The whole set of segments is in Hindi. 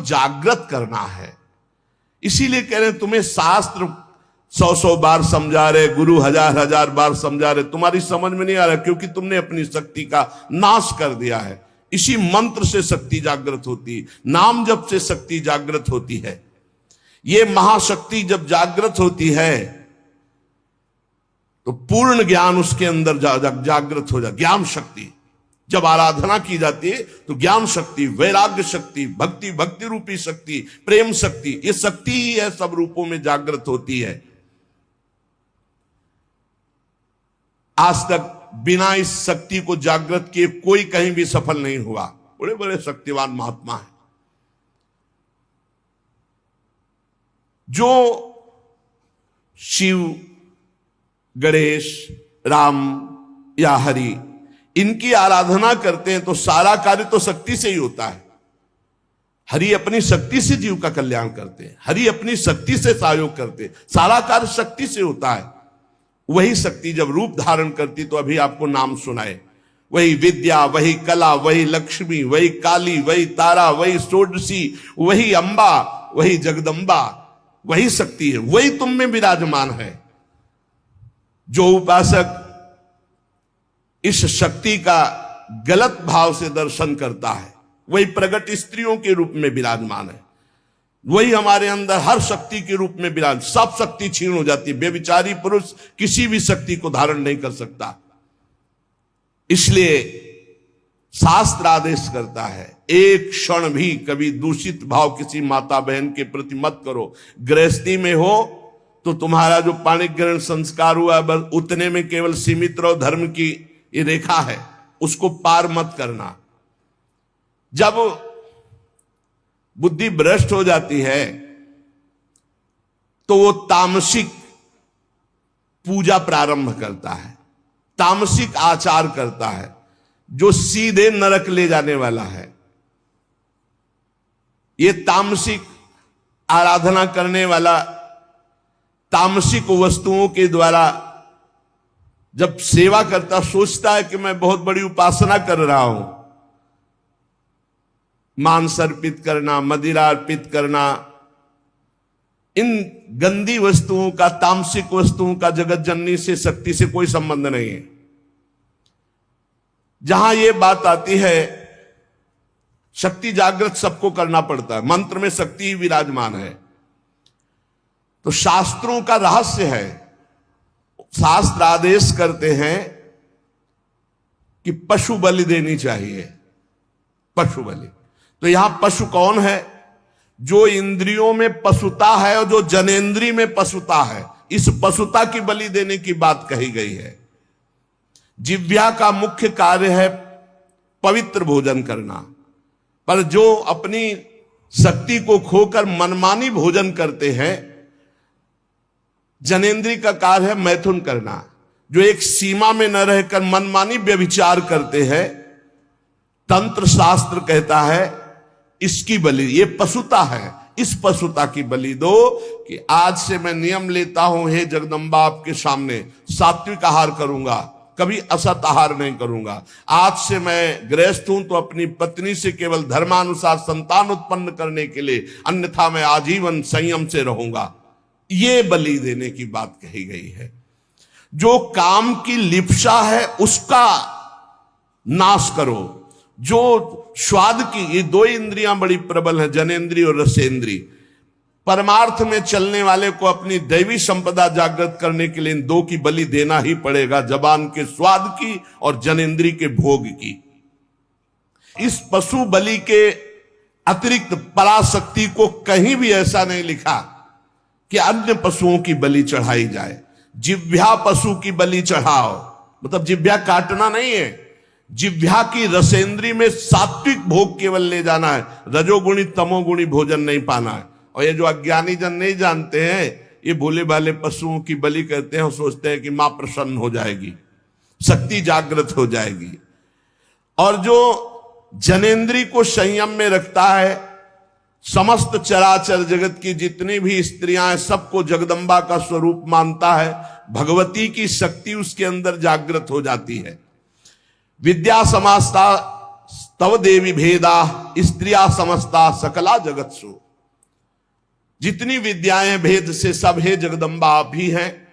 जागृत करना है। इसीलिए कह रहे हैं तुम्हें शास्त्र 100 बार समझा रहे, गुरु हजार बार समझा रहे, तुम्हारी समझ में नहीं आ रहा, क्योंकि तुमने अपनी शक्ति का नाश कर दिया है। इसी मंत्र से शक्ति जागृत होती है, नाम जप से शक्ति जागृत होती है। ये महाशक्ति जब जागृत होती है तो पूर्ण ज्ञान उसके अंदर जागृत हो जाता। ज्ञान शक्ति जब आराधना की जाती है तो ज्ञान शक्ति, वैराग्य शक्ति, भक्ति रूपी शक्ति, प्रेम शक्ति, ये शक्ति ही है, सब रूपों में जागृत होती है। आज तक बिना इस शक्ति को जागृत किए कोई कहीं भी सफल नहीं हुआ। बड़े बड़े शक्तिवान महात्मा हैं जो शिव, गणेश, राम या हरि इनकी आराधना करते हैं तो सारा कार्य तो शक्ति से ही होता है। हरि अपनी शक्ति से जीव का कल्याण करते हैं, हरि अपनी शक्ति से सहयोग करते हैं, सारा कार्य शक्ति से होता है। वही शक्ति जब रूप धारण करती तो अभी आपको नाम सुनाए, वही विद्या, वही कला, वही लक्ष्मी, वही काली, वही तारा, वही षोडशी, वही अंबा, वही जगदम्बा, वही शक्ति है, वही तुम में विराजमान है। जो उपासक इस शक्ति का गलत भाव से दर्शन करता है वही प्रगट स्त्रियों के रूप में विराजमान है, वही हमारे अंदर हर शक्ति के रूप में विराज। सब शक्ति छीन हो जाती है, बेविचारी पुरुष किसी भी शक्ति को धारण नहीं कर सकता। इसलिए शास्त्र आदेश करता है एक क्षण भी कभी दूषित भाव किसी माता बहन के प्रति मत करो। गृहस्थी में हो तो तुम्हारा जो पाणिक ग्रहण संस्कार हुआ बस उतने में केवल सीमित रहो, धर्म की ये रेखा है उसको पार मत करना। जब बुद्धि भ्रष्ट हो जाती है तो वो तामसिक पूजा प्रारंभ करता है, तामसिक आचार करता है जो सीधे नरक ले जाने वाला है। ये तामसिक आराधना करने वाला तामसिक वस्तुओं के द्वारा जब सेवा करता सोचता है कि मैं बहुत बड़ी उपासना कर रहा हूं, मांस अर्पित करना, मदिरा अर्पित करना, इन गंदी वस्तुओं का, तामसिक वस्तुओं का जगत जननी से, शक्ति से कोई संबंध नहीं है। जहां यह बात आती है शक्ति जागृत सबको करना पड़ता है, मंत्र में शक्ति ही विराजमान है। तो शास्त्रों का रहस्य है, शास्त्र आदेश करते हैं कि पशु बलि देनी चाहिए, पशु बलि। तो यहां पशु कौन है? जो इंद्रियों में पशुता है और जो जनेंद्री में पशुता है, इस पशुता की बलि देने की बात कही गई है। जिह्वा का मुख्य कार्य है पवित्र भोजन करना, पर जो अपनी शक्ति को खोकर मनमानी भोजन करते हैं, जनेंद्री का कार्य है मैथुन करना। जो एक सीमा में न रहकर मनमानी व्यभिचार करते हैं, तंत्र शास्त्र कहता है इसकी बलि, ये पशुता है, इस पशुता की बलि दो कि आज से मैं नियम लेता हूं, हे जगदम्बा आपके सामने सात्विक आहार करूंगा, कभी असत आहार नहीं करूंगा। आज से मैं गृहस्थ हूं तो अपनी पत्नी से केवल धर्मानुसार संतान उत्पन्न करने के लिए, अन्यथा मैं आजीवन संयम से रहूंगा। ये बलि देने की बात कही गई है। जो काम की लिप्सा है उसका नाश करो। जो स्वाद की, ये दो इंद्रियां बड़ी प्रबल हैं, जनेंद्री और रसेंद्री। परमार्थ में चलने वाले को अपनी दैवी संपदा जागृत करने के लिए इन दो की बलि देना ही पड़ेगा, जबान के स्वाद की और जनेंद्री के भोग की। इस पशु बलि के अतिरिक्त पराशक्ति को कहीं भी ऐसा नहीं लिखा कि अन्य पशुओं की बलि चढ़ाई जाए। जिह्वा पशु की बलि चढ़ाओ, मतलब जिह्वा काटना नहीं है, जिह्वा की रसेंद्री में सात्विक भोग केवल ले जाना है, रजोगुणी तमोगुणी भोजन नहीं पाना है। और ये जो अज्ञानी जन नहीं जानते हैं, ये भोले भाले पशुओं की बलि करते हैं और सोचते हैं कि मां प्रसन्न हो जाएगी, शक्ति जागृत हो जाएगी। और जो जनेंद्री को संयम में रखता है, समस्त चराचर जगत की जितनी भी स्त्रियां हैं सबको जगदम्बा का स्वरूप मानता है, भगवती की शक्ति उसके अंदर जागृत हो जाती है। विद्या तव देवी भेदा स्त्रिया समस्ता सकला जगत्सु। जितनी विद्याएं हैं भेद से सब है जगदम्बा आप ही हैं,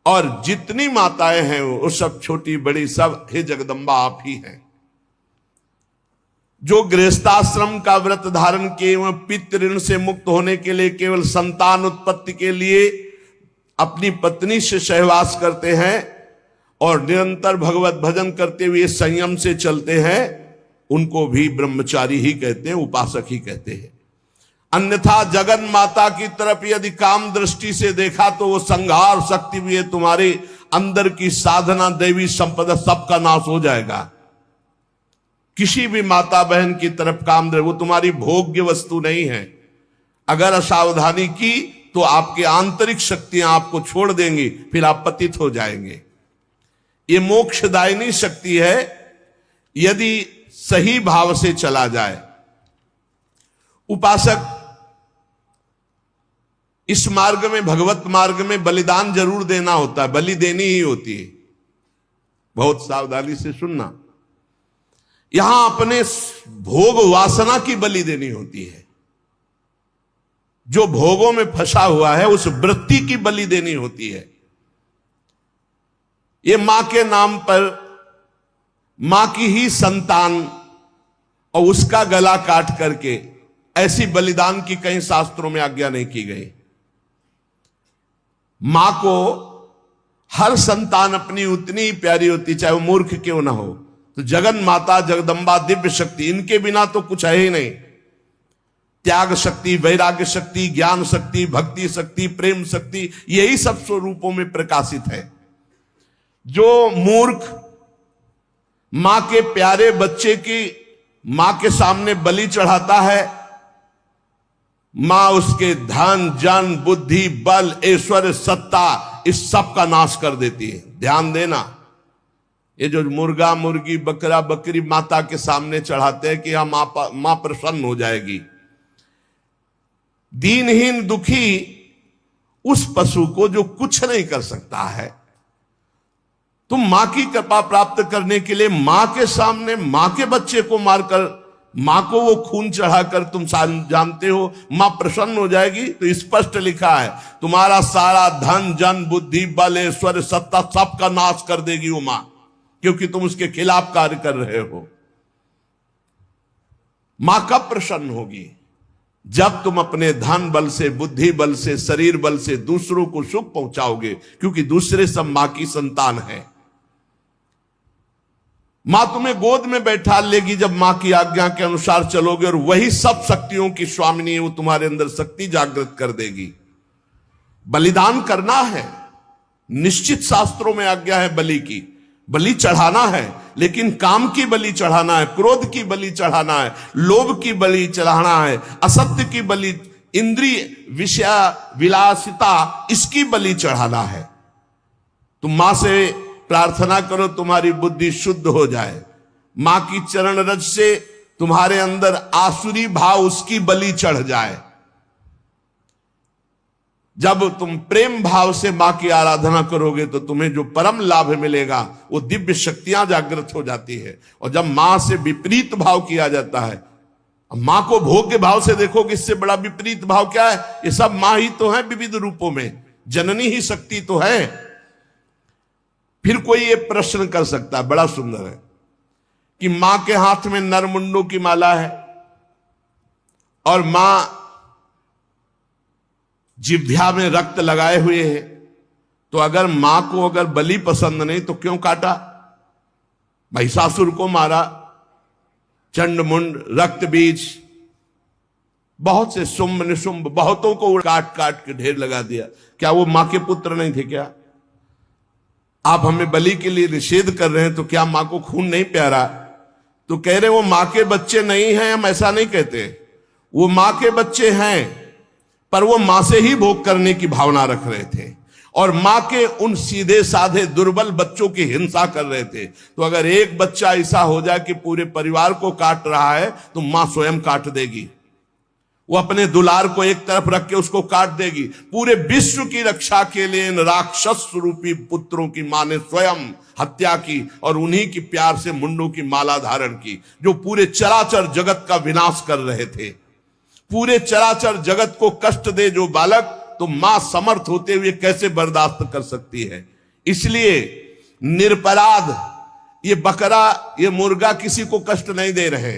और जितनी माताएं हैं वो सब छोटी बड़ी सब हे जगदम्बा आप ही हैं। जो गृहस्थाश्रम का व्रत धारण किए एवं पितृ ऋण से मुक्त होने के लिए केवल संतान उत्पत्ति के लिए अपनी पत्नी से सहवास करते हैं और निरंतर भगवत भजन करते हुए संयम से चलते हैं, उनको भी ब्रह्मचारी ही कहते हैं, उपासक ही कहते हैं। अन्यथा जगन माता की तरफ यदि काम दृष्टि से देखा तो वो संहार शक्ति भी है, तुम्हारे अंदर की साधना देवी संपदा सबका नाश हो जाएगा। किसी भी माता बहन की तरफ काम दे, वो तुम्हारी भोग्य वस्तु नहीं है। अगर असावधानी की तो आपकी आंतरिक शक्तियां आपको छोड़ देंगी, फिर आप पतित हो जाएंगे। ये मोक्षदायिनी शक्ति है यदि सही भाव से चला जाए। उपासक इस मार्ग में, भगवत मार्ग में बलिदान जरूर देना होता है, बलि देनी ही होती है। बहुत सावधानी से सुनना, यहां अपने भोग वासना की बलि देनी होती है। जो भोगों में फंसा हुआ है उस वृत्ति की बलि देनी होती है। ये मां के नाम पर मां की ही संतान और उसका गला काट करके ऐसी बलिदान की कहीं शास्त्रों में आज्ञा नहीं की गई। मां को हर संतान अपनी उतनी ही प्यारी होती, चाहे वो मूर्ख क्यों ना हो। तो जगन माता जगदम्बा दिव्य शक्ति, इनके बिना तो कुछ है ही नहीं। त्याग शक्ति, वैराग्य शक्ति, ज्ञान शक्ति, भक्ति शक्ति, प्रेम शक्ति, यही सब स्वरूपों में प्रकाशित है। जो मूर्ख मां के प्यारे बच्चे की मां के सामने बलि चढ़ाता है, मां उसके धन जन बुद्धि बल ऐश्वर्य सत्ता इस सब का नाश कर देती है। ध्यान देना, ये जो मुर्गा मुर्गी बकरा बकरी माता के सामने चढ़ाते हैं कि हम मां प्रसन्न हो जाएगी, दीनहीन दुखी उस पशु को जो कुछ नहीं कर सकता है, तुम मां की कृपा प्राप्त करने के लिए मां के सामने मां के बच्चे को मारकर मां को वो खून चढ़ाकर तुम जानते हो मां प्रसन्न हो जाएगी। तो स्पष्ट लिखा है तुम्हारा सारा धन जन बुद्धि बल ऐश्वर्य सत्ता सबका नाश कर देगी वो मां, क्योंकि तुम उसके खिलाफ कार्य कर रहे हो। मां कब प्रसन्न होगी? जब तुम अपने धन बल से बुद्धि बल से शरीर बल से दूसरों को सुख पहुंचाओगे, क्योंकि दूसरे सब मां की संतान है। मां तुम्हें गोद में बैठा लेगी जब मां की आज्ञा के अनुसार चलोगे, और वही सब शक्तियों की स्वामिनी है, वो तुम्हारे अंदर शक्ति जागृत कर देगी। बलिदान करना है, निश्चित शास्त्रों में आज्ञा है बलि की, बलि चढ़ाना है, लेकिन काम की बलि चढ़ाना है, क्रोध की बलि चढ़ाना है, लोभ की बलि चढ़ाना है, असत्य की बलि, इंद्रिय विषय विलासिता इसकी बलि चढ़ाना है। तुम मां से प्रार्थना करो तुम्हारी बुद्धि शुद्ध हो जाए, मां की चरण रज से तुम्हारे अंदर आसुरी भाव उसकी बलि चढ़ जाए। जब तुम प्रेम भाव से मां की आराधना करोगे तो तुम्हें जो परम लाभ मिलेगा वो दिव्य शक्तियां जागृत हो जाती है। और जब मां से विपरीत भाव किया जाता है, मां को भोग्य भाव से देखोगे, इससे बड़ा विपरीत भाव क्या है? ये सब मां ही तो है विविध रूपों में, जननी ही शक्ति तो है। फिर कोई ये प्रश्न कर सकता है, बड़ा सुंदर है, कि मां के हाथ में नरमुंडों की माला है और मां जिह्वा में रक्त लगाए हुए है, तो अगर मां को अगर बलि पसंद नहीं तो क्यों काटा? महिषासुर को मारा, चंड मुंड रक्त बीज, बहुत से शुंभ निशुंभ बहुतों को काट काट के ढेर लगा दिया। क्या वो मां के पुत्र नहीं थे क्या? आप हमें बलि के लिए निषेध कर रहे हैं, तो क्या मां को खून नहीं प्यारा? तो कह रहे वो मां के बच्चे नहीं हैं, हम ऐसा नहीं कहते, वो मां के बच्चे हैं, पर वो मां से ही भोग करने की भावना रख रहे थे और मां के उन सीधे साधे दुर्बल बच्चों की हिंसा कर रहे थे। तो अगर एक बच्चा ऐसा हो जाए कि पूरे परिवार को काट रहा है तो मां स्वयं काट देगी। वो अपने दुलार को एक तरफ रख के उसको काट देगी। पूरे विश्व की रक्षा के लिए इन राक्षस रूपी पुत्रों की मां ने स्वयं हत्या की और उन्हीं की प्यार से मुंडों की माला धारण की, जो पूरे चराचर जगत का विनाश कर रहे थे। पूरे चराचर जगत को कष्ट दे जो बालक, तो मां समर्थ होते हुए कैसे बर्दाश्त कर सकती है। इसलिए निरपराध ये बकरा, ये मुर्गा किसी को कष्ट नहीं दे रहे।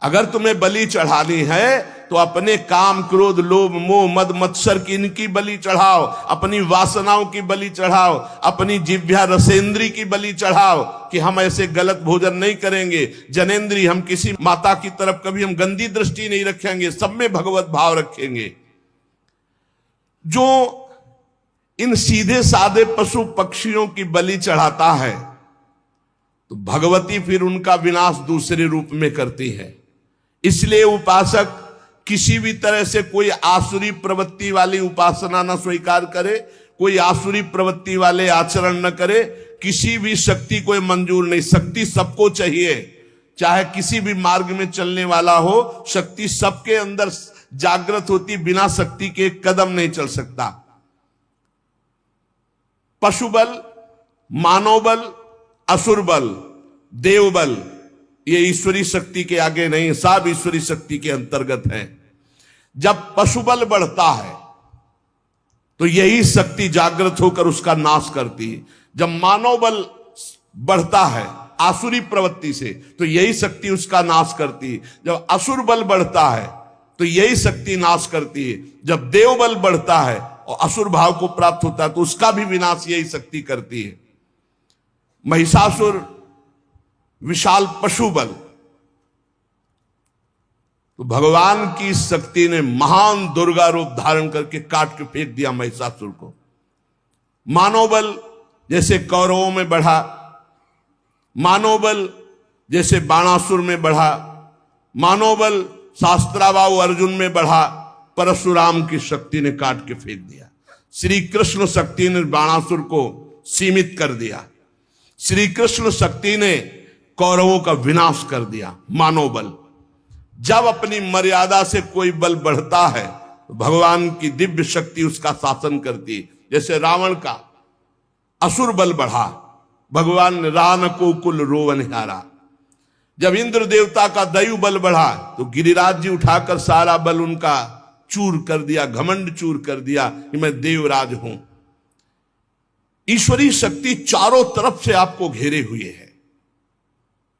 अगर तुम्हें बलि चढ़ानी है तो अपने काम, क्रोध, लोभ, मोह, मद, मत्सर की इनकी बलि चढ़ाओ, अपनी वासनाओं की बलि चढ़ाओ, अपनी जिह्वा रसेंद्री की बलि चढ़ाओ कि हम ऐसे गलत भोजन नहीं करेंगे। जनेंद्री, हम किसी माता की तरफ कभी हम गंदी दृष्टि नहीं रखेंगे, सब में भगवत भाव रखेंगे। जो इन सीधे साधे पशु पक्षियों की बलि चढ़ाता है तो भगवती फिर उनका विनाश दूसरे रूप में करती है। इसलिए उपासक किसी भी तरह से कोई आसुरी प्रवृत्ति वाली उपासना न स्वीकार करे, कोई आसुरी प्रवृत्ति वाले आचरण न करे, किसी भी शक्ति को मंजूर नहीं। शक्ति सबको चाहिए, चाहे किसी भी मार्ग में चलने वाला हो, शक्ति सबके अंदर जागृत होती, बिना शक्ति के एक कदम नहीं चल सकता। पशु बल, मानव बल, असुर बल, देव बल, ये ईश्वरी शक्ति के आगे नहीं, सब ईश्वरी शक्ति के अंतर्गत है। जब पशु बल बढ़ता है तो यही शक्ति जागृत होकर उसका नाश करती है। जब मानव बल बढ़ता है आसुरी प्रवृत्ति से तो यही शक्ति उसका नाश करती है। जब असुर बल बढ़ता है तो यही शक्ति नाश करती है। जब देव बल बढ़ता है और असुर भाव को प्राप्त होता है तो उसका भी विनाश यही शक्ति करती है। महिषासुर विशाल पशु बल, तो भगवान की शक्ति ने महान दुर्गा रूप धारण करके काट के फेंक दिया महिषासुर को। मानव बल जैसे कौरवों में बढ़ा, मानव बल जैसे बाणासुर में बढ़ा, मानव बल शास्त्राबाहु अर्जुन में बढ़ा, परशुराम की शक्ति ने काट के फेंक दिया। श्री कृष्ण शक्ति ने बाणासुर को सीमित कर दिया। श्री कृष्ण शक्ति ने कौरवों का विनाश कर दिया। मानव बल, जब अपनी मर्यादा से कोई बल बढ़ता है तो भगवान की दिव्य शक्ति उसका शासन करती है। जैसे रावण का असुर बल बढ़ा, भगवान ने रान को कुल रोवन हारा। जब इंद्र देवता का दैव बल बढ़ा तो गिरिराज जी उठाकर सारा बल उनका चूर कर दिया, घमंड चूर कर दिया कि मैं देवराज हूं। ईश्वरी शक्ति चारों तरफ से आपको घेरे हुए है।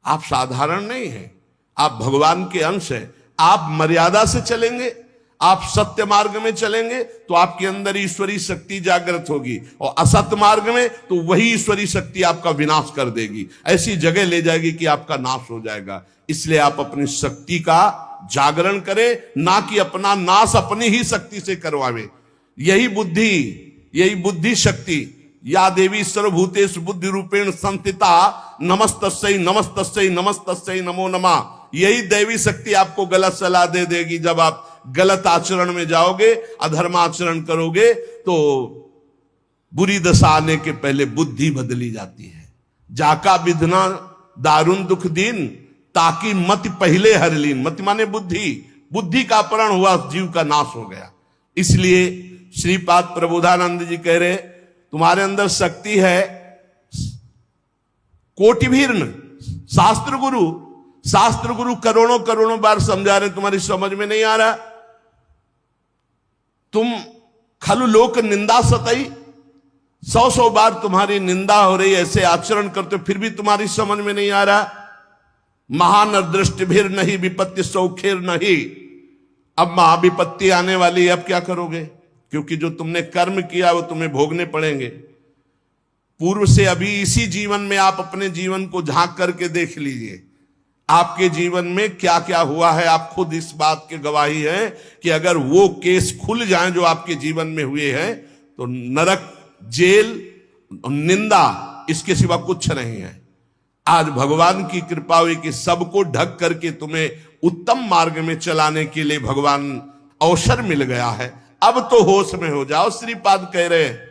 आप साधारण नहीं हैं, आप भगवान के अंश हैं। आप मर्यादा से चलेंगे, आप सत्य मार्ग में चलेंगे तो आपके अंदर ईश्वरी शक्ति जागृत होगी, और असत्य मार्ग में तो वही ईश्वरी शक्ति आपका विनाश कर देगी, ऐसी जगह ले जाएगी कि आपका नाश हो जाएगा। इसलिए आप अपनी शक्ति का जागरण करें, ना कि अपना नाश अपनी ही शक्ति से करवावे। यही बुद्धि शक्ति, या देवी सर्वभूतेषु बुद्धि रूपेण संस्थिता नमस्तस्यै नमस्तस्यै नमस्तस्यै नमो नमः। यही दैवी शक्ति आपको गलत सलाह दे देगी। जब आप गलत आचरण में जाओगे, अधर्माचरण करोगे, तो बुरी दशा आने के पहले बुद्धि बदली जाती है। जाका विधना दारुण दुख दीन, ताकि मति पहले हर लीन। मति माने बुद्धि का अपहरण हुआ, जीव का नाश हो गया। इसलिए श्रीपाद प्रबोधानंद जी कह रहे, तुम्हारे अंदर शक्ति है कोटिभीर्न। शास्त्र गुरु करोड़ों करोड़ों बार समझा रहे, तुम्हारी समझ में नहीं आ रहा। तुम खलु लोक निंदा सतई, 100 बार तुम्हारी निंदा हो रही, ऐसे आचरण करते फिर भी तुम्हारी समझ में नहीं आ रहा। महानदृष्टि भीर नहीं विपत्ति सौखेर नहीं। अब महाविपत्ति आने वाली, अब क्या करोगे? क्योंकि जो तुमने कर्म किया वो तुम्हें भोगने पड़ेंगे। पूर्व से अभी इसी जीवन में आप अपने जीवन को झांक करके देख लीजिए, आपके जीवन में क्या क्या हुआ है। आप खुद इस बात के गवाही हैं कि अगर वो केस खुल जाएं जो आपके जीवन में हुए हैं तो नरक, जेल, निंदा, इसके सिवा कुछ नहीं है। आज भगवान की कृपा हुई कि सबको ढक करके तुम्हें उत्तम मार्ग में चलाने के लिए भगवान अवसर मिल गया है। अब तो होश में हो जाओ। श्रीपाद कह रहे हैं,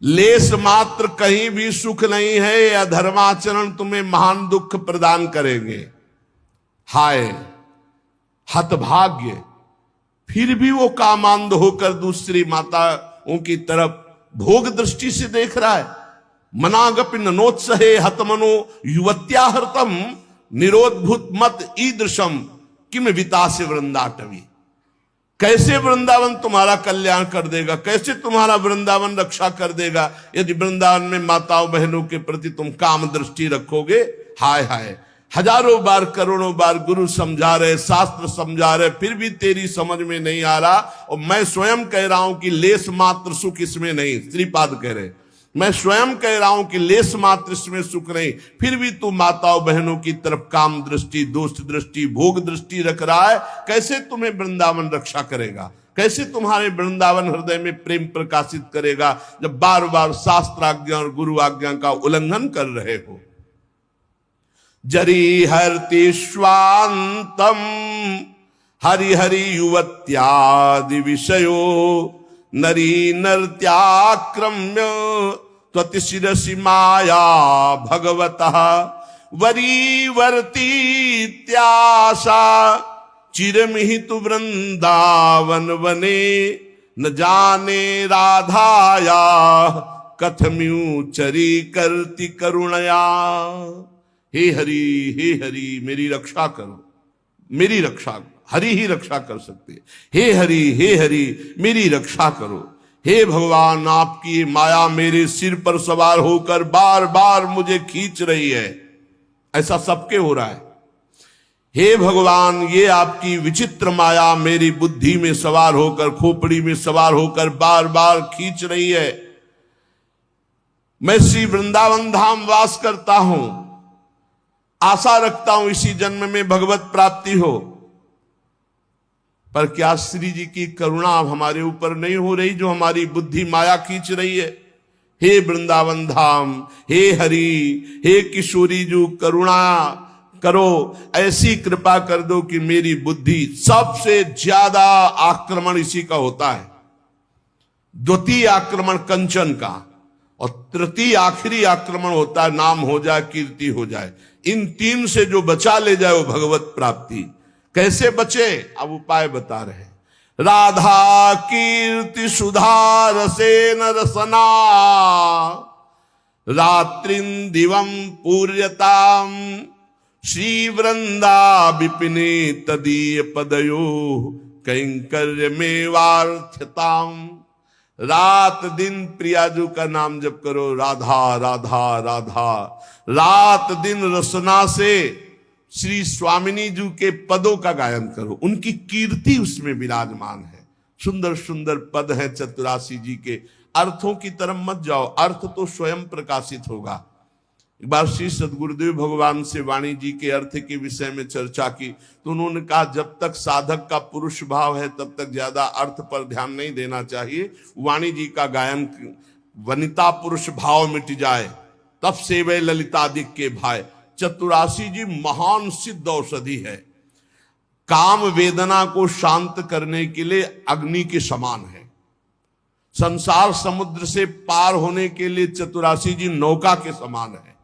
लेस मात्र कहीं भी सुख नहीं है, या धर्माचरण तुम्हें महान दुख प्रदान करेंगे। हाय, हतभाग्य, फिर भी वो कामांध होकर दूसरी माताओं की तरफ भोग दृष्टि से देख रहा है। मनागपि ननोत्सहे हतमनो युवत्याहृतम निरोधभूत मत ईदृशम किम वितासे वृंदाटवी। कैसे वृंदावन तुम्हारा कल्याण कर देगा, कैसे तुम्हारा वृंदावन रक्षा कर देगा यदि वृंदावन में माताओं बहनों के प्रति तुम काम दृष्टि रखोगे। हाय हाय, हजारों बार करोड़ों बार गुरु समझा रहे, शास्त्र समझा रहे, फिर भी तेरी समझ में नहीं आ रहा। और मैं स्वयं कह रहा हूं कि लेस मात्र सुख इसमें नहीं, श्रीपाद कह रहे, मैं स्वयं कह रहा हूं कि लेस मात्र इसमें सुख नहीं, फिर भी तू माताओं बहनों की तरफ काम दृष्टि, दोष दृष्टि, भोग दृष्टि रख रहा है। कैसे तुम्हें वृंदावन रक्षा करेगा, कैसे तुम्हारे वृंदावन हृदय में प्रेम प्रकाशित करेगा जब बार बार शास्त्र आज्ञा और गुरु आज्ञा का उल्लंघन कर रहे हो। जरी हरति स्वांतम हरि हरि युवत्यादि विषयो नरी नर्त्याक्रम्य त्वतिशिरसि माया भगवतः वरीवर्तीत्याशा चिरमिहितु वृंदावन वने न जाने राधाया कथम्यू चरी करती करुणया। हे हरि मेरी रक्षा करो, मेरी रक्षा करो, हरि ही रक्षा कर सकते हैं। हे हरि मेरी रक्षा करो। हे भगवान, आपकी माया मेरे सिर पर सवार होकर बार बार मुझे खींच रही है। ऐसा सबके हो रहा है। हे भगवान, ये आपकी विचित्र माया मेरी बुद्धि में सवार होकर, खोपड़ी में सवार होकर बार बार खींच रही है। मैं श्री वृंदावन धाम वास करता हूं, आशा रखता हूं इसी जन्म में भगवत प्राप्ति हो, पर क्या श्री जी की करुणा हमारे ऊपर नहीं हो रही जो हमारी बुद्धि माया खींच रही है। हे वृंदावन धाम, हे हरि, हे किशोरी जो करुणा करो, ऐसी कृपा कर दो कि मेरी बुद्धि, सबसे ज्यादा आक्रमण इसी का होता है। द्वितीय आक्रमण कंचन का और तृतीय आखिरी आक्रमण होता है नाम हो जाए, कीर्ति हो जाए। इन तीन से जो बचा ले जाए वो भगवत प्राप्ति। कैसे बचे, अब उपाय बता रहे हैं। राधा कीर्ति सुधा रसेन रसना रात्रिं दिवं पूर्यताम श्री वृंदा विपिने तदीय पदयो कैंकर्य में वार्थ्यताम। रात दिन प्रियाजू का नाम जप करो, राधा राधा राधा। रात दिन रसना से श्री स्वामिनी जी के पदों का गायन करो, उनकी कीर्ति उसमें विराजमान है। सुंदर सुंदर पद है चतुरासी जी के। अर्थों की तरफ मत जाओ, अर्थ तो स्वयं प्रकाशित होगा। एक बार श्री सदगुरुदेव भगवान से वाणी जी के अर्थ के विषय में चर्चा की तो उन्होंने कहा जब तक साधक का पुरुष भाव है तब तक ज्यादा अर्थ पर ध्यान नहीं देना चाहिए। वाणी जी का गायन वनिता पुरुष भाव मिट जाए तब सेवे ललितादिक के भाई। चतुरासी जी महान सिद्ध औषधि है, काम वेदना को शांत करने के लिए अग्नि के समान है। संसार समुद्र से पार होने के लिए चतुरासी जी नौका के समान है।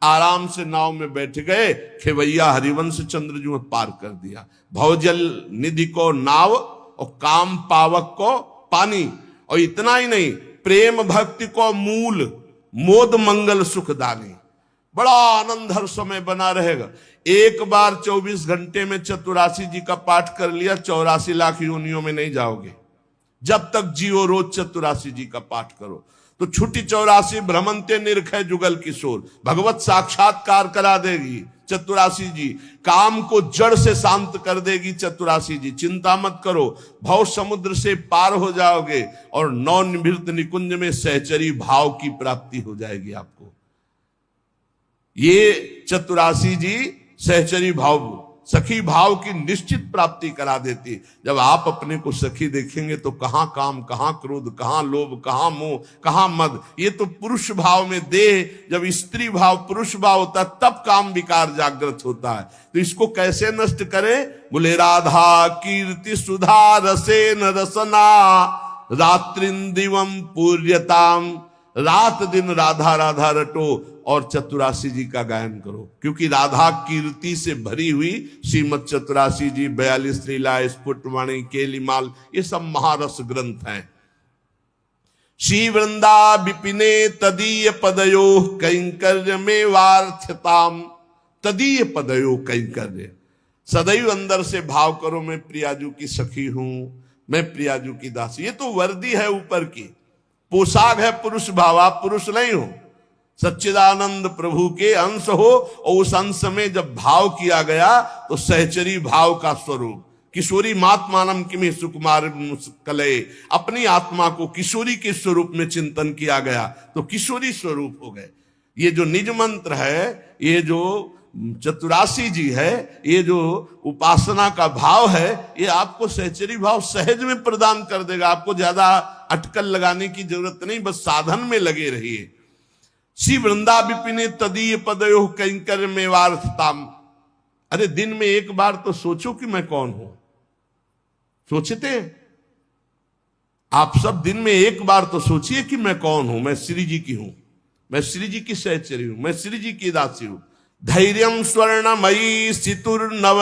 आराम से नाव में बैठ गए, खेवैया हरिवंश चंद्र जी में पार कर दिया। भवजल निधि को नाव और काम पावक को पानी। और इतना ही नहीं, प्रेम भक्ति को मूल, मोद मंगल सुखदानी। बड़ा आनंद हर समय बना रहेगा। एक बार 24 घंटे में चतुरासी जी का पाठ कर लिया, 84 लाख योनियों में नहीं जाओगे। जब तक जियो रोज चतुरासी जी का पाठ करो तो छुट्टी 84 भ्रमंते निरखै जुगल किशोर, भगवत साक्षात्कार करा देगी चतुरासी जी। काम को जड़ से शांत कर देगी चतुरासी जी। चिंता मत करो, भव समुद्र से पार हो जाओगे और नौ निभृत निकुंज में सहचरी भाव की प्राप्ति हो जाएगी आपको। ये चतुरासी जी सहचरी भाव, सखी भाव की निश्चित प्राप्ति करा देती। जब आप अपने को सखी देखेंगे तो कहां काम, कहां क्रोध, कहां लोभ, कहां मोह, कहां मद। ये तो पुरुष भाव में देह, जब स्त्री भाव पुरुष भाव होता है तब काम विकार जागृत होता है। तो इसको कैसे नष्ट करें? बोले राधा कीर्ति सुधा रसेन रसना रात्रिं दिवं पूर्यताम। रात दिन राधा राधा रटो और चतुरासी जी का गायन करो, क्योंकि राधा कीर्ति से भरी हुई श्रीमद चतुरासी जी, 42 लीला, स्फुटवाणी, केलिमाल, ये सब महारस ग्रंथ हैं। श्री वृंदा विपिने तदीय पदयो कैंकर्य में वार्थताम। तदीय पदयो कैंकर्य, सदैव अंदर से भाव करो मैं प्रियाजू की सखी हूं, मैं प्रियाजू की दासी। ये तो वर्दी है ऊपर की, पोशाक है पुरुष भाव, आप पुरुष नहीं हो, सच्चिदानंद प्रभु के अंश हो। और उस अंश में जब भाव किया गया तो सहचरी भाव का स्वरूप, किशोरी मात्मानम किमि सुकुमार कलये, अपनी आत्मा को किशोरी के स्वरूप में चिंतन किया गया तो किशोरी स्वरूप हो गए। ये जो निज मंत्र है, ये जो चतुरासी जी है, ये जो उपासना का भाव है, ये आपको सहचरी भाव सहज में प्रदान कर देगा। आपको ज्यादा अटकल लगाने की जरूरत नहीं, बस साधन में लगे रहिए। श्री वृंदा विपिने तदीय पदयो कैंकर में वार्थताम। अरे दिन में एक बार तो सोचो कि मैं कौन हूं। सोचते आप सब दिन में एक बार तो सोचिए कि मैं कौन हूं। मैं श्री जी की हूं, मैं श्री जी की सहचरी हूं, मैं श्री जी की दासी हूं। धैर्यम स्वर्णमयी सितुर्नव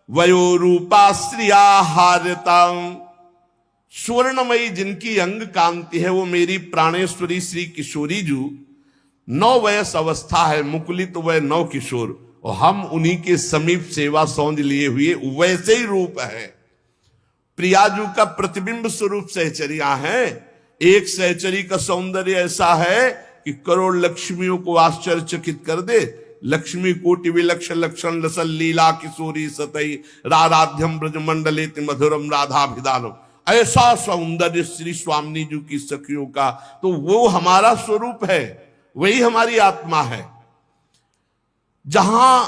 वयोरूपा श्रिया हार्यताम। स्वर्णमयी जिनकी अंग कांति है वो मेरी प्राणेश्वरी श्री किशोरी जू। 9 वयस अवस्था है, मुकुलित वय 9 किशोर, और हम उन्हीं के समीप सेवा सौंध लिए हुए वैसे ही रूप है। प्रियाजू का प्रतिबिंब स्वरूप सहचरियां हैं। एक सहचरी का सौंदर्य ऐसा है कि करोड़ लक्ष्मियों को आश्चर्यचकित कर दे। लक्ष्मी कोटि विलक्षण लक्षण लसल लीला किशोरी सतई राराध्यम ब्रजमंडलेति मधुरम राधाभिदानम। ऐसा सौंदर्य श्री स्वामिनी जी की सखियों का, तो वो हमारा स्वरूप है, वही हमारी आत्मा है। जहां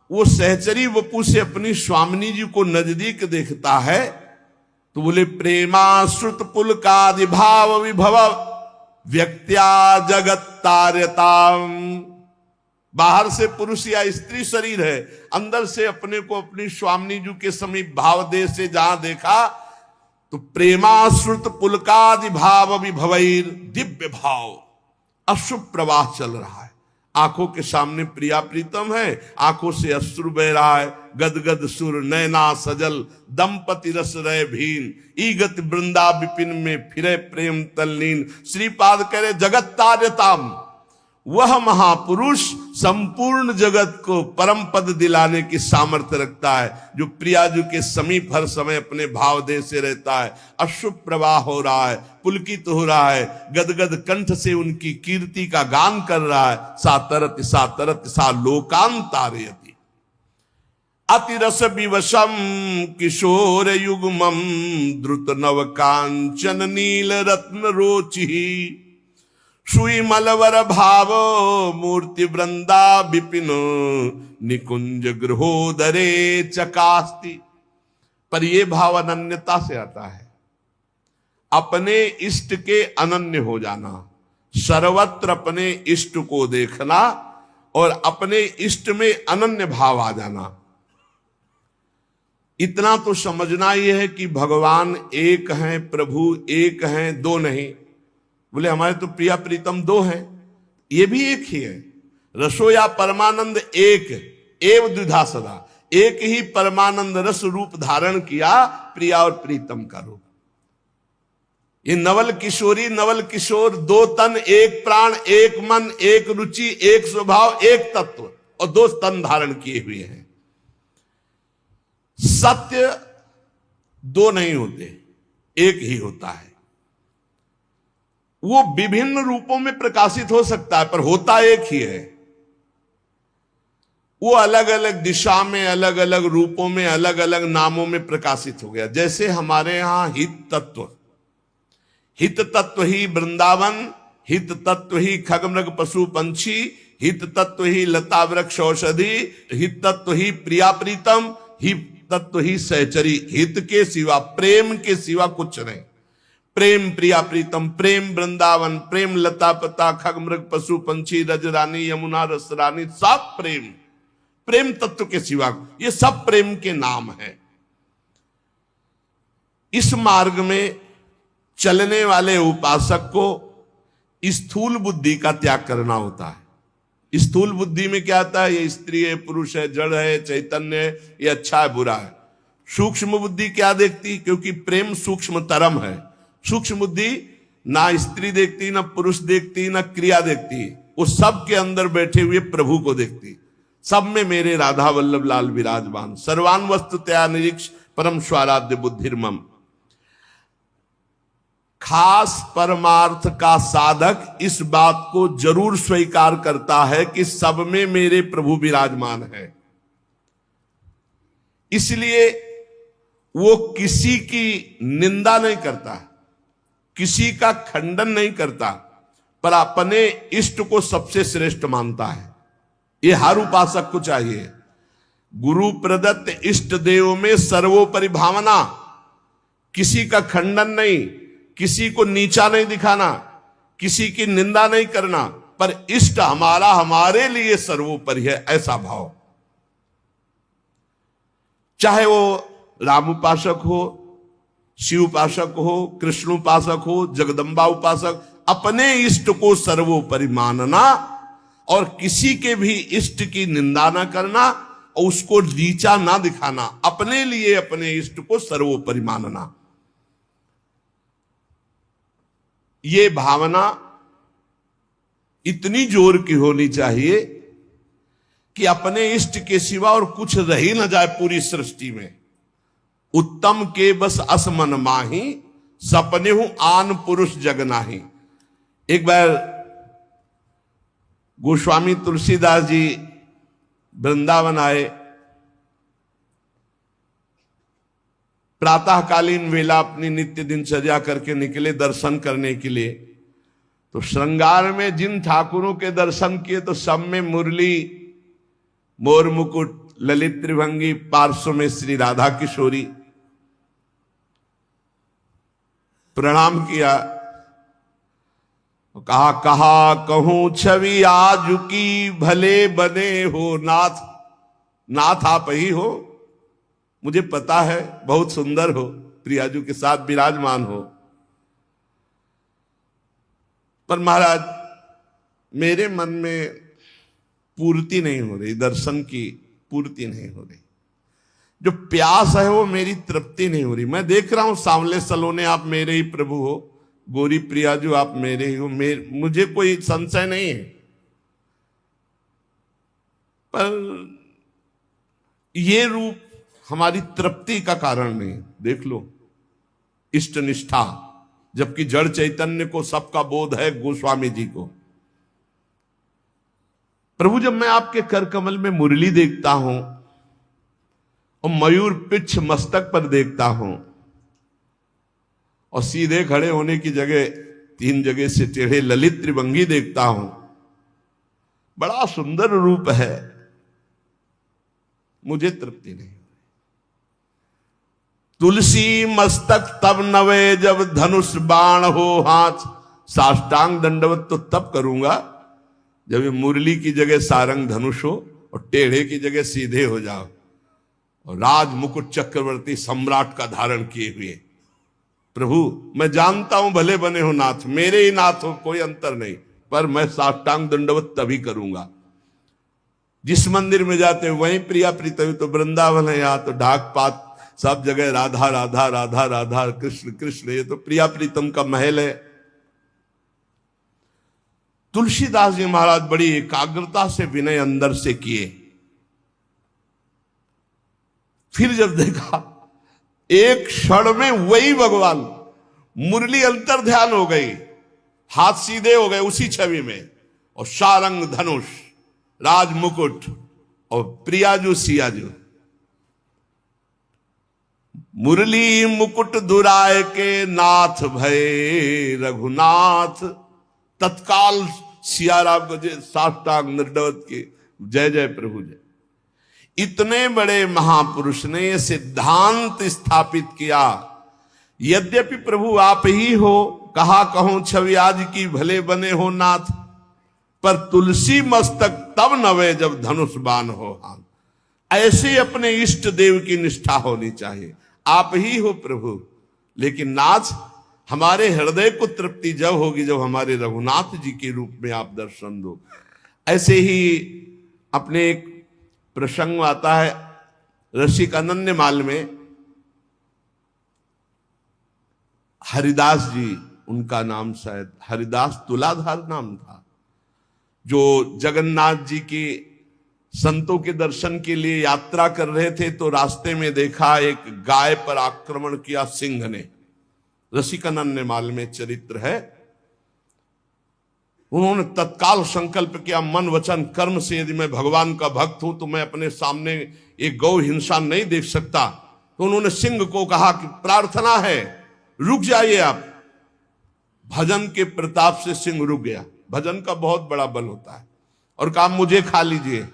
वो सहचरी वपु से अपनी स्वामिनी जी को नजदीक देखता है तो बोले प्रेमाश्रुत पुलकादि भाव विभव व्यक्त्या जगत तार्यताम। बाहर से पुरुष या स्त्री शरीर है, अंदर से अपने को अपनी स्वामिनी जी के समीप भाव दे से जहां देखा तो प्रेमाश्रुत पुलकादि भाव विभवैर, दिव्य भाव अशुभ प्रवाह चल रहा है। आंखों के सामने प्रिया प्रीतम है, आंखों से अश्रु बह रहा है। गदगद सुर नैना सजल दंपति रस रहे भीन, ईगत वृंदा विपिन में फिरे प्रेम तल्लीन। श्रीपाद कह रहे जगत तार्यताम, वह महापुरुष संपूर्ण जगत को परम पद दिलाने की सामर्थ्य रखता है, जो प्रियाजू के समीप हर समय अपने भाव दे से रहता है। अशुभ प्रवाह हो रहा है, पुलकित हो रहा है, गदगद कंठ से उनकी कीर्ति का गान कर रहा है। सातरत सा लोकान तारयति अतिरस विवशम किशोर युग्मम द्रुत नव कांचन नील रत्न रोचि। सुई मलवर भाव मूर्ति वृंदा विपिन निकुंज गृहोदरे चकास्ति। पर यह भाव अनन्यता से आता है, अपने इष्ट के अनन्य हो जाना, सर्वत्र अपने इष्ट को देखना और अपने इष्ट में अनन्य भाव आ जाना। इतना तो समझना यह है कि भगवान एक हैं, प्रभु एक हैं, दो नहीं। बोले हमारे तो प्रिया प्रीतम 2 हैं, ये भी एक ही है। रसो या परमानंद एक एव द्विधा सदा, एक ही परमानंद रस रूप धारण किया, प्रिया और प्रीतम का रूप। ये नवल किशोरी नवल किशोर, 2 तन एक प्राण एक मन एक रुचि एक स्वभाव एक तत्व, और 2 तन धारण किए हुए हैं। सत्य 2 नहीं होते, एक ही होता है। वो विभिन्न रूपों में प्रकाशित हो सकता है पर होता एक ही है। वो अलग अलग दिशा में अलग अलग रूपों में अलग अलग नामों में प्रकाशित हो गया। जैसे हमारे यहां हित तत्व ही वृंदावन, हित तत्व ही खगमृग पशु पंछी, हित तत्व ही लता वृक्ष औषधि, हित तत्व ही प्रिया प्रीतम, हित तत्व ही सहचरी। हित के सिवा, प्रेम के सिवा कुछ नहीं। प्रेम प्रिया प्रीतम, प्रेम वृंदावन, प्रेम लता पता खगमृग पशु पंछी रजरानी यमुना रसरानी, सब प्रेम, प्रेम तत्व के सिवा, ये सब प्रेम के नाम है। इस मार्ग में चलने वाले उपासक को स्थूल बुद्धि का त्याग करना होता है। स्थूल बुद्धि में क्या आता है? ये स्त्री है, पुरुष है, जड़ है, चैतन्य है, ये अच्छा है, बुरा है। सूक्ष्म बुद्धि क्या देखती? क्योंकि प्रेम सूक्ष्म तरम है। सूक्ष्म बुद्धि ना स्त्री देखती, ना पुरुष देखती, ना क्रिया देखती, वो सब के अंदर बैठे हुए प्रभु को देखती। सब में मेरे राधा वल्लभ लाल विराजमान, सर्वान वस्तु तया निरीक्ष परम स्वाराध्य बुद्धिर्मम। खास परमार्थ का साधक इस बात को जरूर स्वीकार करता है कि सब में मेरे प्रभु विराजमान है। इसलिए वो किसी की निंदा नहीं करता, किसी का खंडन नहीं करता, पर अपने इष्ट को सबसे श्रेष्ठ मानता है। ये हर उपासक को चाहिए। गुरु प्रदत्त इष्ट देव में सर्वोपरि भावना, किसी का खंडन नहीं, किसी को नीचा नहीं दिखाना, किसी की निंदा नहीं करना, पर इष्ट हमारा हमारे लिए सर्वोपरि है, ऐसा भाव। चाहे वो राम उपासक हो, शिव उपासक हो, कृष्ण उपासक हो, जगदम्बा उपासक, अपने इष्ट को सर्वोपरि मानना और किसी के भी इष्ट की निंदा ना करना और उसको नीचा ना दिखाना, अपने लिए अपने इष्ट को सर्वोपरि मानना। ये भावना इतनी जोर की होनी चाहिए कि अपने इष्ट के सिवा और कुछ रह ही न जाए पूरी सृष्टि में। उत्तम के बस असमन माही, सपने हूं आन पुरुष जग नाही। एक बार गोस्वामी तुलसीदास जी वृंदावन आए। प्रातःकालीन वेला अपनी नित्य दिनचर्या करके निकले दर्शन करने के लिए। तो श्रृंगार में जिन ठाकुरों के दर्शन किए तो सब में मुरली, मोर मुकुट, ललित त्रिभंगी, पार्श्व में श्री राधा किशोरी। प्रणाम किया, कहा कहा कहूं छवि आज की, भले बने हो नाथ। नाथ आप ही हो, मुझे पता है बहुत सुंदर हो, प्रियाजू के साथ विराजमान हो, पर महाराज मेरे मन में पूर्ति नहीं हो रही, दर्शन की पूर्ति नहीं हो रही। जो प्यास है वो मेरी तृप्ति नहीं हो रही। मैं देख रहा हूं सांवले सलोने आप मेरे ही प्रभु हो, गोरी प्रियाजू आप मेरे ही हो, मुझे कोई संशय नहीं है, पर ये रूप हमारी तृप्ति का कारण नहीं। देख लो इष्ट निष्ठा, जबकि जड़ चैतन्य को सबका बोध है, गोस्वामी जी को। प्रभु जब मैं आपके कर कमल में मुरली देखता हूं और मयूर पिच्छ मस्तक पर देखता हूं और सीधे खड़े होने की जगह 3 जगह से टेढ़े ललित त्रिभंगी देखता हूं, बड़ा सुंदर रूप है, मुझे तृप्ति नहीं। तुलसी मस्तक तब नवे जब धनुष बाण हो हाथ, साष्टांग दंडवत तो तब करूंगा जब ये मुरली की जगह सारंग धनुष हो और टेढ़े की जगह सीधे हो जाओ और राज मुकुट चक्रवर्ती सम्राट का धारण किए हुए। प्रभु मैं जानता हूं भले बने हो नाथ, मेरे ही नाथ हो, कोई अंतर नहीं, पर मैं साष्टांग दंडवत तभी करूंगा। जिस मंदिर में जाते हैं वहीं प्रिया प्रीतम, तो वृंदावन है, यहाँ तो ढाक पात सब जगह राधा राधा राधा राधा, कृष्ण कृष्ण, ये तो प्रिया प्रीतम का महल है। तुलसीदास जी महाराज बड़ी एकाग्रता से विनय अंदर से किए। फिर जब देखा एक क्षण में वही भगवान, मुरली अंतर ध्यान हो गई, हाथ सीधे हो गए उसी छवि में, और सारंग धनुष, राज मुकुट और प्रियाजू सियाजू। मुरली मुकुट दुराय के नाथ भय रघुनाथ, तत्काल सियाराम को जय साष्टांग दंडवत के जय जय प्रभु जय। इतने बड़े महापुरुष ने यह सिद्धांत स्थापित किया, यद्यपि प्रभु आप ही हो, कहा कहूं छवि आज की, भले बने हो नाथ, पर तुलसी मस्तक तब नवे जब धनुष बाण हो हाथ। ऐसे अपने इष्ट देव की निष्ठा होनी चाहिए। आप ही हो प्रभु, लेकिन नाथ हमारे हृदय को तृप्ति जब होगी जब हमारे रघुनाथ जी के रूप में आप दर्शन दो। ऐसे ही अपने एक प्रसंग आता है रसिक अनन्यमाल में, हरिदास जी उनका नाम, शायद हरिदास तुलाधार नाम था, जो जगन्नाथ जी के संतों के दर्शन के लिए यात्रा कर रहे थे तो रास्ते में देखा एक गाय पर आक्रमण किया सिंह ने। रसिक अनन्यमाल में चरित्र है। उन्होंने तत्काल संकल्प किया, मन वचन कर्म से यदि मैं भगवान का भक्त हूं तो मैं अपने सामने एक गौ हिंसा नहीं देख सकता। तो उन्होंने सिंह को कहा कि प्रार्थना है, रुक जाइए आप। भजन के प्रताप से सिंह रुक गया। भजन का बहुत बड़ा बल होता है। और कहा मुझे खा लीजिए,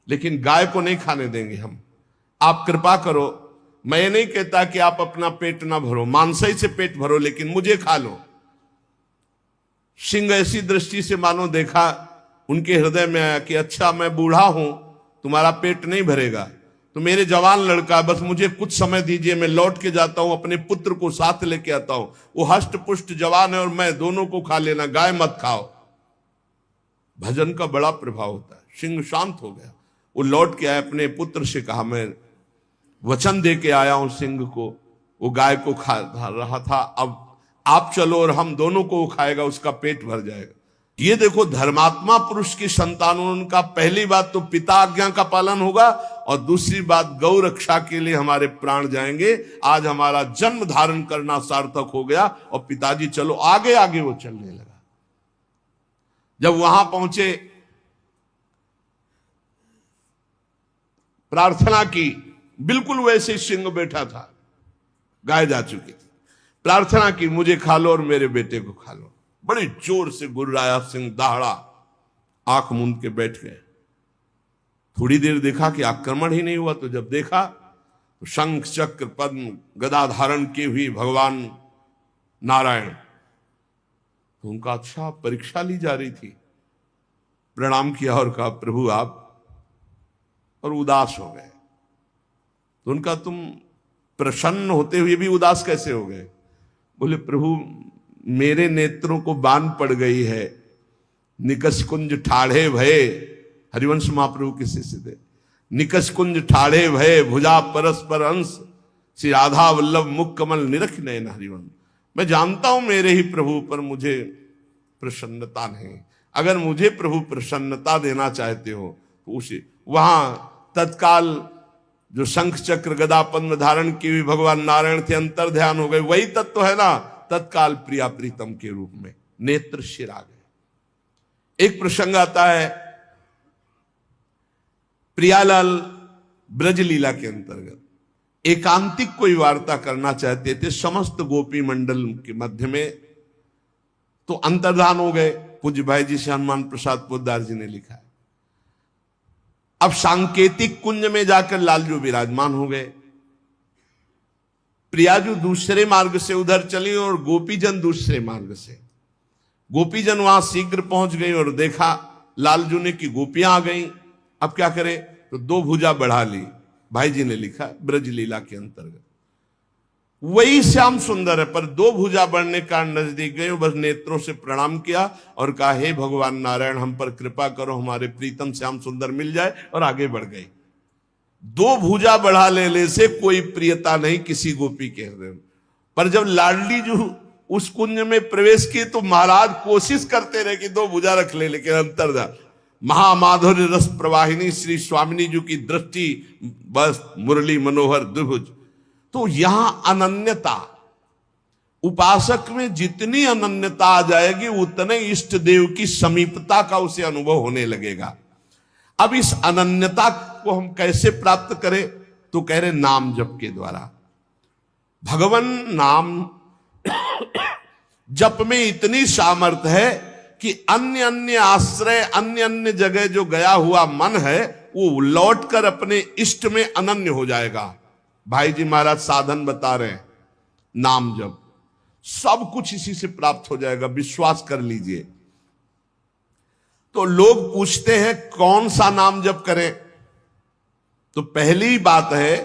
लेकिन गाय को नहीं खाने देंगे हम, आप कृपा करो। मैं ये नहीं कहता कि आप अपना पेट ना भरो, मांसाई से पेट भरो, लेकिन मुझे खा लो। सिंह ऐसी दृष्टि से मानो देखा, उनके हृदय में आया कि अच्छा मैं बूढ़ा हूं, तुम्हारा पेट नहीं भरेगा, तो मेरे जवान लड़का, बस मुझे कुछ समय दीजिए, मैं लौट के जाता हूं, अपने पुत्र को साथ लेके आता हूं, वो हष्ट पुष्ट जवान है और मैं, दोनों को खा लेना, गाय मत खाओ। भजन का बड़ा प्रभाव होता है। सिंह शांत हो गया, वो लौट के आया, अपने पुत्र से कहा मैं वचन दे के आया हूं सिंह को, वो गाय को खा रहा था, अब आप चलो और हम दोनों को वो खाएगा, उसका पेट भर जाएगा। ये देखो धर्मात्मा पुरुष की संतानों, उनका पहली बात तो पिता आज्ञा का पालन होगा और दूसरी बात गौ रक्षा के लिए हमारे प्राण जाएंगे। आज हमारा जन्म धारण करना सार्थक हो गया और पिताजी चलो आगे आगे वो चलने लगा। जब वहां पहुंचे, प्रार्थना की, बिल्कुल वैसे सिंह बैठा था, गाय जा चुकी थी, प्रार्थना की मुझे खा लो और मेरे बेटे को खा लो। बड़ी जोर से गुर्राया सिंह, दहाड़ा, आंख मूंद के बैठ गए। थोड़ी देर देखा कि आक्रमण ही नहीं हुआ, तो जब देखा तो शंख चक्र पद्म गदा धारण की हुई भगवान नारायण, तो उनका अच्छा परीक्षा ली जा रही थी। प्रणाम किया और कहा प्रभु आप, और उदास हो गए। तो उनका तुम प्रसन्न होते हुए भी उदास कैसे हो गए? बोले प्रभु मेरे नेत्रों को बान पड़ गई है, निकस कुंज ठाढ़े भये, हरिवंश महाप्रभु के शिष्य थे, निकस कुंज ठाढ़े भये भुजा परस्पर अंश, श्री राधा वल्लभ मुख कमल निरख नयन हरिवंश। मैं जानता हूं मेरे ही प्रभु पर मुझे प्रसन्नता नहीं, अगर मुझे प्रभु प्रसन्नता देना चाहते हो तो उसे, वहां तत्काल जो शंख चक्र गदा पद्म धारण की हुई भगवान नारायण थे, अंतर ध्यान हो गए, वही तत्व है ना, तत्काल प्रिया प्रीतम के रूप में नेत्र शिर आ गए। एक प्रसंग आता है प्रियालाल ब्रजलीला के अंतर्गत, एकांतिक कोई वार्ता करना चाहते थे समस्त गोपी मंडल के मध्य में, तो अंतर्धान हो गए। पूज्य भाई जी से हनुमान प्रसाद पोद्दार जी ने लिखा है। अब सांकेतिक कुंज में जाकर लालजू विराजमान हो गए, प्रियाजू दूसरे मार्ग से उधर चली और गोपीजन दूसरे मार्ग से। गोपीजन वहां शीघ्र पहुंच गई और देखा लालजू ने कि गोपियां आ गई, अब क्या करे, तो दो भुजा बढ़ा ली। भाई जी ने लिखा ब्रजलीला के अंतर्गत, वही श्याम सुंदर है, पर दो भुजा बढ़ने का नजदीक गए, बस नेत्रों से प्रणाम किया और कहा हे भगवान नारायण हम पर कृपा करो, हमारे प्रीतम श्याम सुंदर मिल जाए, और आगे बढ़ गई। दो भुजा बढ़ा लेने से कोई प्रियता नहीं किसी गोपी के हृदय में, पर जब लाडली जो उस कुंज में प्रवेश की तो महाराज कोशिश करते रहे कि दो भुजा रख ले, लेकिन अंतर्धान महामाधुर्य रस प्रवाहिनी श्री स्वामिनी जी की दृष्टि, बस मुरली मनोहर द्विभुज। तो यहां अनन्यता, उपासक में जितनी अनन्यता आ जाएगी उतने इष्ट देव की समीपता का उसे अनुभव होने लगेगा। अब इस अनन्यता को हम कैसे प्राप्त करें, तो कह रहे नाम जप के द्वारा। भगवान नाम जप में इतनी सामर्थ्य है कि अन्य अन्य आश्रय, अन्य अन्य जगह जो गया हुआ मन है वो लौटकर अपने इष्ट में अनन्य हो जाएगा। भाई जी महाराज साधन बता रहे हैं, नाम जप, सब कुछ इसी से प्राप्त हो जाएगा, विश्वास कर लीजिए। तो लोग पूछते हैं कौन सा नाम जप करें, तो पहली बात है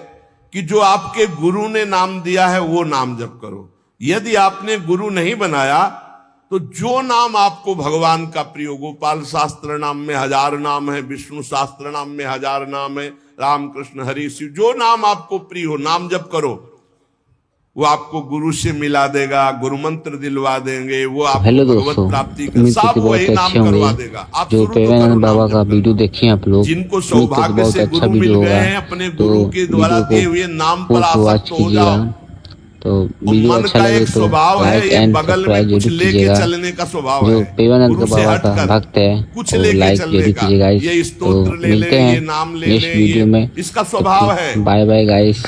कि जो आपके गुरु ने नाम दिया है वो नाम जप करो। यदि आपने गुरु नहीं बनाया तो जो नाम आपको भगवान का प्रिय हो, गोपाल शास्त्र नाम में 1000 नाम है, विष्णु शास्त्र नाम में 1000 नाम है, राम कृष्ण हरि शिव, जो नाम आपको प्रिय हो नाम जप करो, वो आपको गुरु से मिला देगा, गुरु मंत्र दिलवा देंगे, वो आपको हेलो भगवत दोस्तों, प्राप्ति का उम्मीद सब करती बहुत वही नाम अच्छे करवा होंगे। देगा। आप जो शुरू तो प्रेमानंद करो बाबा नाम का जप वीडियो देखिए आप लोग, जिनको उम्मीद करती सौभाग्य बहुत से अच्छा गुरु वीडियो मिल गए होगा। हैं, अपने तो गुरु के द्वारा वीडियो दिए को हुए नाम पर पूर्ण वॉच आसक्त हो कीजिएगा। जाओ। तो और वीडियो मन अच्छा का लगे एक तो स्वभाव है, लाइक ये एंड बगल में सब्सक्राइब कुछ जरूर लेके कीजिएगा। चलने का स्वभाव जो है, प्रेमानंद गुरु से बाबा का हटकर भक्त है कुछ वो लेके लाइक चलने जरूर का, कीजिएगा। ये तो स्तोत्र ले ले, मिलते ये हैं नाम ले नेक्स्ट ले, वीडियो ये में। इसका स्वभाव है। Bye bye guys.